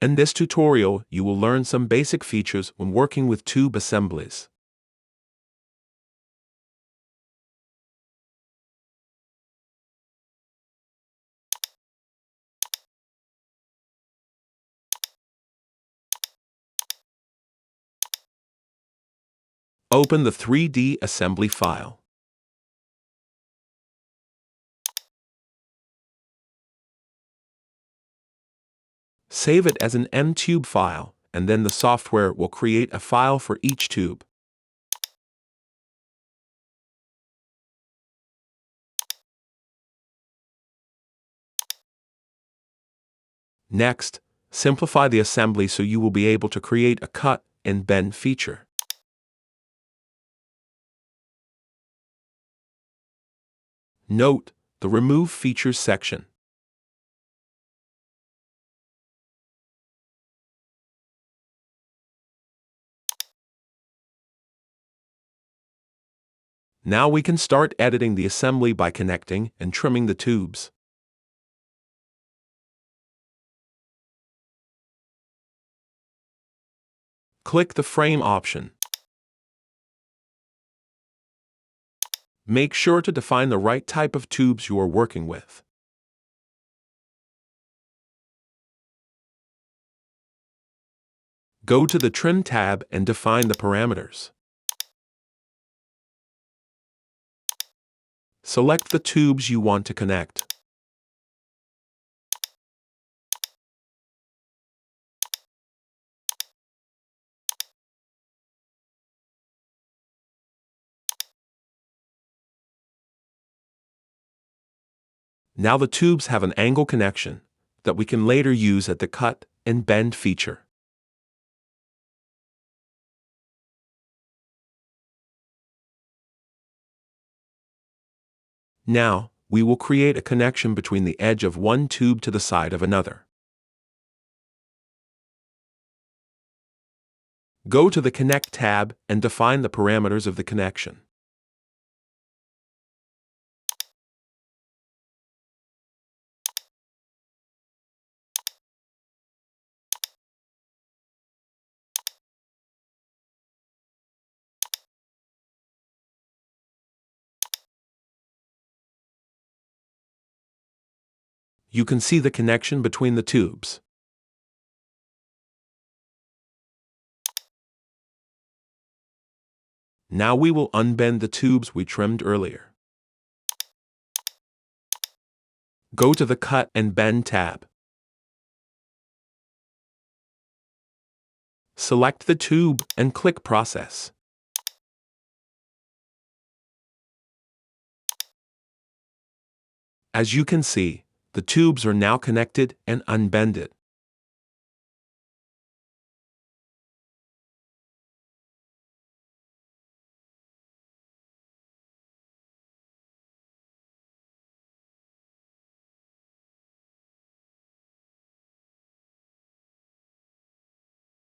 In this tutorial, you will learn some basic features when working with tube assemblies. Open the 3D assembly file. Save it as an MTube file, and then the software will create a file for each tube. Next, simplify the assembly so you will be able to create a cut and bend feature. Note the Remove Features section. Now we can start editing the assembly by connecting and trimming the tubes. Click the Frame option. Make sure to define the right type of tubes you are working with. Go to the Trim tab and define the parameters. Select the tubes you want to connect. Now the tubes have an angle connection that we can later use at the cut and bend feature. Now, we will create a connection between the edge of one tube to the side of another. Go to the Connect tab and define the parameters of the connection. You can see the connection between the tubes. Now we will unbend the tubes we trimmed earlier. Go to the Cut and Bend tab. Select the tube and click Process. As you can see, the tubes are now connected and unbended.